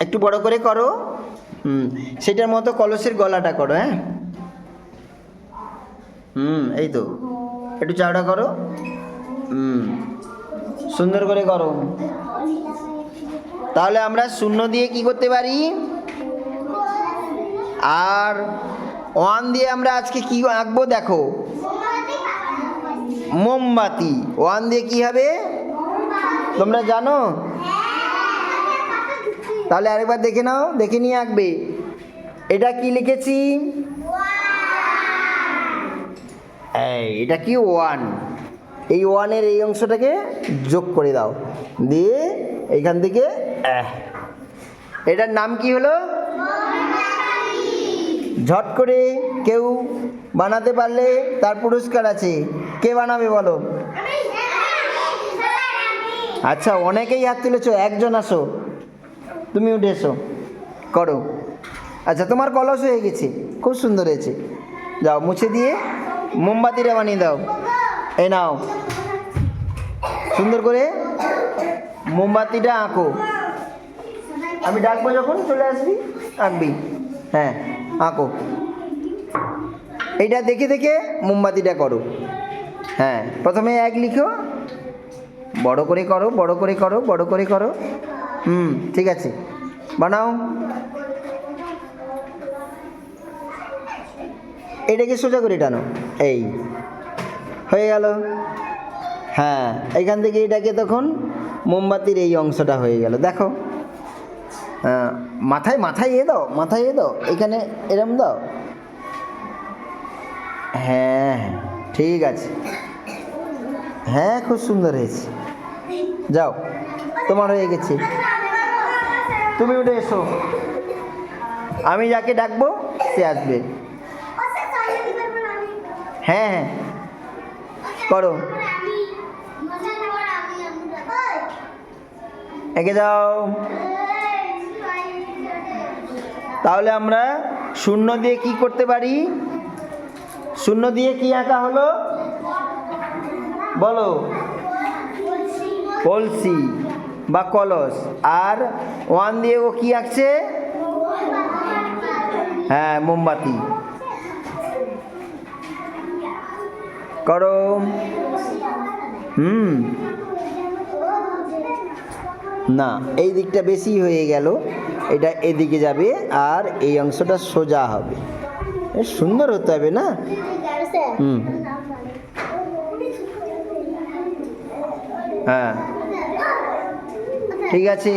একটু বড় করে করো। সেটার মতো কলসের গলাটা করো। হ্যাঁ, এই তো একটু চাওড়া করো। সুন্দর করে করো। তাহলে আমরা শূন্য দিয়ে কি করতে পারি? আর 1 দিয়ে আমরা আজকে কি আঁকবো দেখো, মোমবাতি। 1 দিয়ে কি হবে তোমরা জানো? তাহলে আরেকবার দেখে নাও, দেখে নিয়ে আঁকবে। এটা কি লিখেছি? এটা কি 1। এই 1-এর এই অংশটাকে যোগ করে দাও, দিয়ে এইখান থেকে এটার নাম কি হলো? ঝট করে কেউ বানাতে পারলে তার পুরস্কার আছে। কে বানাবে বলো? আচ্ছা, অনেকেই হাত তুলেছো, একজন আসো, তুমি উঠে এসো, করো। আচ্ছা, তোমার কলস হয়ে গেছে, খুব সুন্দর হয়েছে। যাও, মুছে দিয়ে মোমবাতিটা বানিয়ে দাও। এই নাও, সুন্দর করে মোমবাতিটা আঁকো। আমি ডাকবো যখন চলে আসবি, আঁকবি। হ্যাঁ, আঁকো। এইটা দেখে দেখে মোমবাতিটা করো। হ্যাঁ, প্রথমে 1 লিখো, বড় করে করো, বড় করে করো, বড় করে করো। ঠিক আছে, বানাও। এটাকে সোজা করে টানো, এই হয়ে গেল। হ্যাঁ, এইখান থেকে এটাকে তখন মোমবাতির এই অংশটা হয়ে গেল। দেখো, মাথায় মাথায় দাও, মাথায় দাও, এখানে এরম দাও। হ্যাঁ, ঠিক আছে। হ্যাঁ, খুব সুন্দর হয়েছে। যাও, তোমার হয়ে গেছে, তুমি উঠে এসো। আমি যাকে ডাকবো সে আসবে। হ্যাঁ হ্যাঁ, করো, এগিয়ে যাও। তাহলে আমরা 0 দিয়ে কি করতে পারি? 0 দিয়ে কি আঁকা হলো বলো? কলসি বা কলস। আর 1 দিয়ে ও কি আঁকছে? হ্যাঁ, মোমবাতি। করো। না, এই দিকটা বেশি হয়ে গেল, এটা এদিকে যাবে আর এই অংশটা সোজা হবে। সুন্দর হতে হবে না? হ্যাঁ, ঠিক আছে।